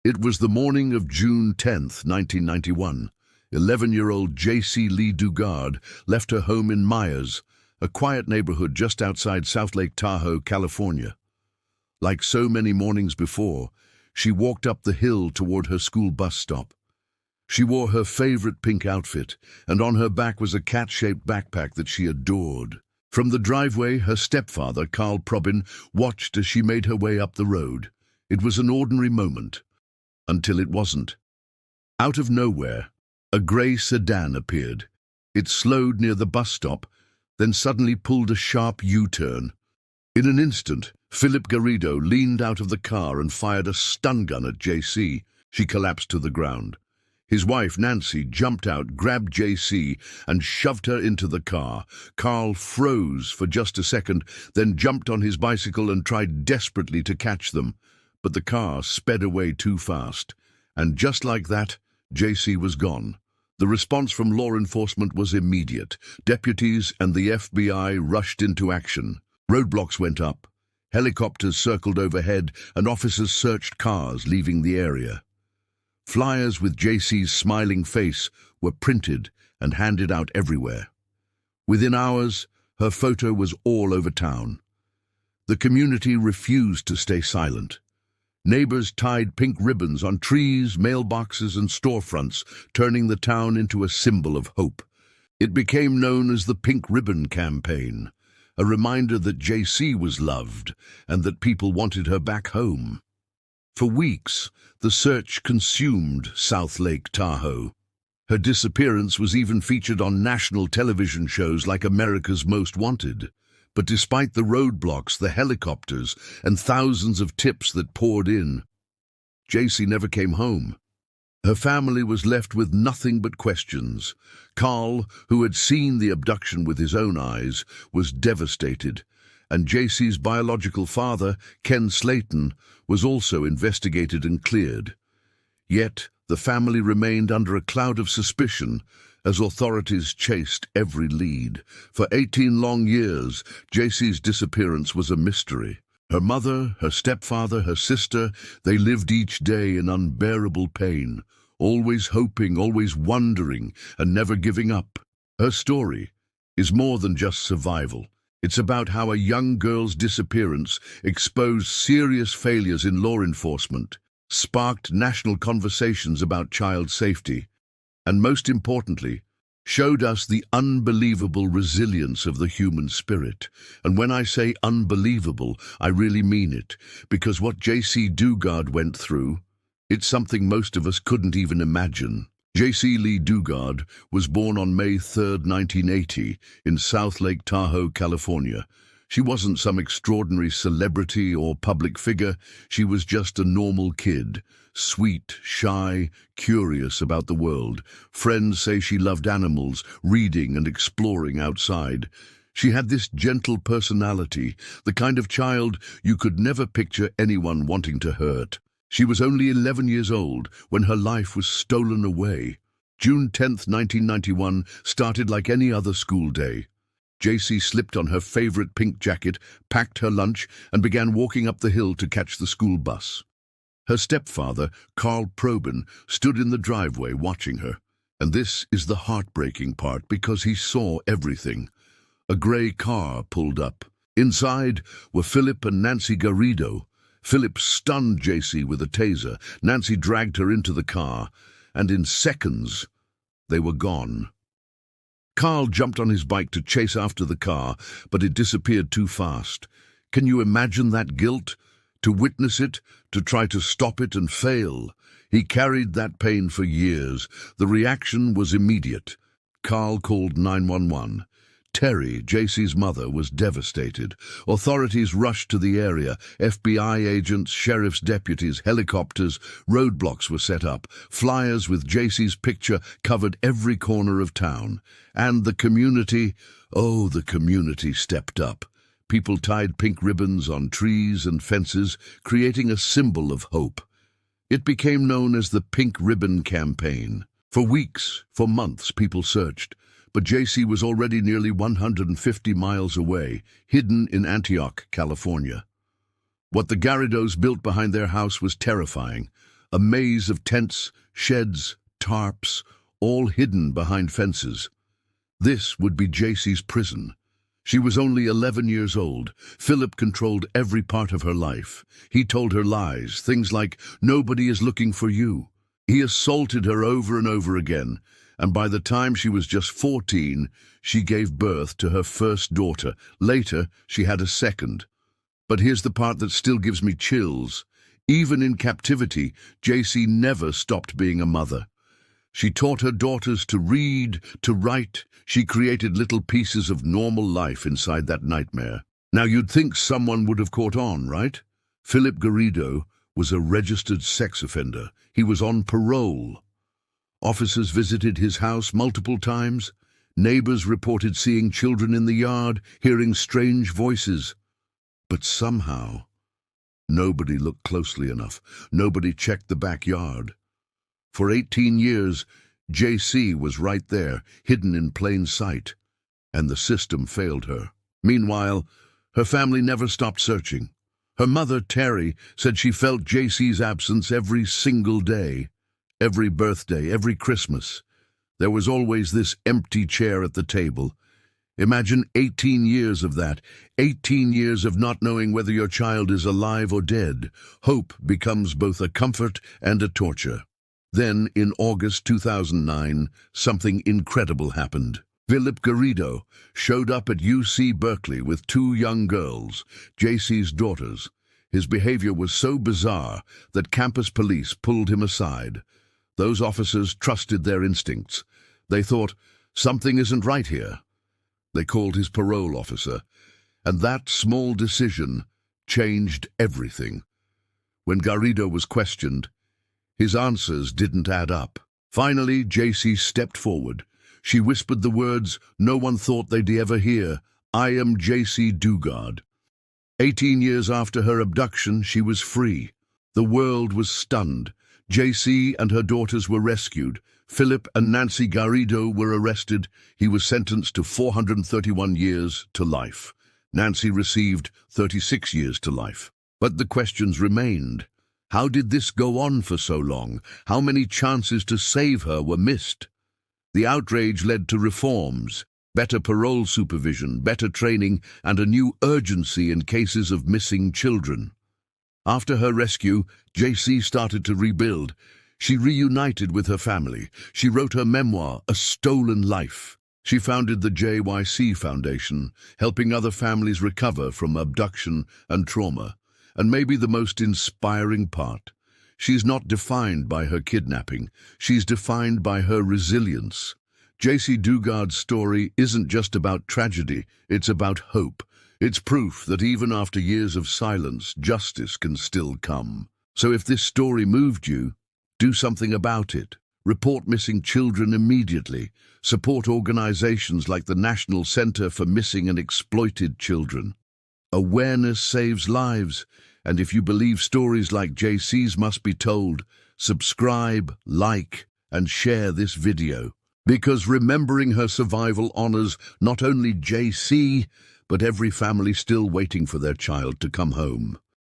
It was the morning of June 10th, 1991. 11-year-old Jaycee Dugard left her home in Myers, a quiet neighborhood just outside South Lake Tahoe, California. Like so many mornings before, she walked up the hill toward her school bus stop. She wore her favorite pink outfit, and on her back was a cat-shaped backpack that she adored. From the driveway, her stepfather, Carl Probin, watched as she made her way up the road. It was an ordinary moment, until it wasn't. Out of nowhere, a gray sedan appeared. It slowed near the bus stop, then suddenly pulled a sharp U-turn. In an instant, Phillip Garrido leaned out of the car and fired a stun gun at Jaycee. She collapsed to the ground. His wife, Nancy, jumped out, grabbed Jaycee, and shoved her into the car. Carl froze for just a second, then jumped on his bicycle and tried desperately to catch them. But the car sped away too fast. And just like that, Jaycee was gone. The response from law enforcement was immediate. Deputies and the FBI rushed into action. Roadblocks went up. Helicopters circled overhead, and officers searched cars leaving the area. Flyers with Jaycee's smiling face were printed and handed out everywhere. Within hours, her photo was all over town. The community refused to stay silent. Neighbors tied pink ribbons on trees, mailboxes, and storefronts, turning the town into a symbol of hope. It became known as the Pink Ribbon Campaign, a reminder that Jaycee was loved and that people wanted her back home. For weeks, the search consumed South Lake Tahoe. Her disappearance was even featured on national television shows like America's Most Wanted. But despite the roadblocks, the helicopters, and thousands of tips that poured in, Jaycee never came home. Her family was left with nothing but questions. Carl, who had seen the abduction with his own eyes, was devastated, and Jaycee's biological father, Ken Slayton, was also investigated and cleared. Yet, the family remained under a cloud of suspicion as authorities chased every lead. For 18 long years, Jaycee's disappearance was a mystery. Her mother, her stepfather, her sister, they lived each day in unbearable pain, always hoping, always wondering, and never giving up. Her story is more than just survival. It's about how a young girl's disappearance exposed serious failures in law enforcement, sparked national conversations about child safety, and most importantly, showed us the unbelievable resilience of the human spirit. And when I say unbelievable, I really mean it, because what Jaycee Dugard went through, it's something most of us couldn't even imagine. Jaycee Dugard was born on May 3rd, 1980, in South Lake Tahoe, California. She wasn't some extraordinary celebrity or public figure. She was just a normal kid, sweet, shy, curious about the world. Friends say she loved animals, reading and exploring outside. She had this gentle personality, the kind of child you could never picture anyone wanting to hurt. She was only 11 years old when her life was stolen away. June 10th, 1991 started like any other school day. Jaycee slipped on her favorite pink jacket, packed her lunch, and began walking up the hill to catch the school bus. Her stepfather, Carl Probin, stood in the driveway watching her. And this is the heartbreaking part, because he saw everything. A gray car pulled up. Inside were Phillip and Nancy Garrido. Phillip stunned Jaycee with a taser. Nancy dragged her into the car, and in seconds, they were gone. Carl jumped on his bike to chase after the car, but it disappeared too fast. Can you imagine that guilt? To witness it, to try to stop it and fail. He carried that pain for years. The reaction was immediate. Carl called 911. Terry, Jaycee's mother, was devastated. Authorities rushed to the area. FBI agents, sheriff's deputies, helicopters, roadblocks were set up. Flyers with Jaycee's picture covered every corner of town. And the community stepped up. People tied pink ribbons on trees and fences, creating a symbol of hope. It became known as the Pink Ribbon Campaign. For weeks, for months, people searched. But Jaycee was already nearly 150 miles away, hidden in Antioch, California. What the Garridos built behind their house was terrifying. a maze of tents, sheds, tarps, all hidden behind fences. This would be Jaycee's prison. She was only 11 years old. Phillip controlled every part of her life. He told her lies, things like, "Nobody is looking for you." He assaulted her over and over again, and by the time she was just 14, she gave birth to her first daughter. Later, she had a second. But here's the part that still gives me chills. Even in captivity, Jaycee never stopped being a mother. She taught her daughters to read, to write. She created little pieces of normal life inside that nightmare. Now you'd think someone would have caught on, right? Phillip Garrido was a registered sex offender. He was on parole. Officers visited his house multiple times. Neighbors reported seeing children in the yard, hearing strange voices. But somehow, nobody looked closely enough. Nobody checked the backyard. For 18 years, Jaycee was right there, hidden in plain sight, and the system failed her. Meanwhile, her family never stopped searching. Her mother, Terry, said she felt Jaycee's absence every single day, every birthday, every Christmas. There was always this empty chair at the table. Imagine 18 years of that, 18 years of not knowing whether your child is alive or dead. Hope becomes both a comfort and a torture. Then, in August 2009, something incredible happened. Phillip Garrido showed up at UC Berkeley with two young girls, Jaycee's daughters. His behavior was so bizarre that campus police pulled him aside. Those officers trusted their instincts. They thought, something isn't right here. They called his parole officer, and that small decision changed everything. When Garrido was questioned, his answers didn't add up. Finally, Jaycee stepped forward. She whispered the words no one thought they'd ever hear. "I am Jaycee Dugard." 18 years after her abduction, she was free. The world was stunned. Jaycee and her daughters were rescued. Phillip and Nancy Garrido were arrested. He was sentenced to 431 years to life. Nancy received 36 years to life. But the questions remained. How did this go on for so long? How many chances to save her were missed? The outrage led to reforms, better parole supervision, better training, and a new urgency in cases of missing children. After her rescue, Jaycee started to rebuild. She reunited with her family. She wrote her memoir, A Stolen Life. She founded the JYC Foundation, helping other families recover from abduction and trauma. And maybe the most inspiring part, she's not defined by her kidnapping. She's defined by her resilience. Jaycee Dugard's story isn't just about tragedy, it's about hope. It's proof that even after years of silence, justice can still come. So if this story moved you, do something about it. Report missing children immediately. Support organizations like the National Center for Missing and Exploited Children. Awareness saves lives, and if you believe stories like Jaycee's must be told, subscribe, like, and share this video. Because remembering her survival honors not only Jaycee, but every family still waiting for their child to come home.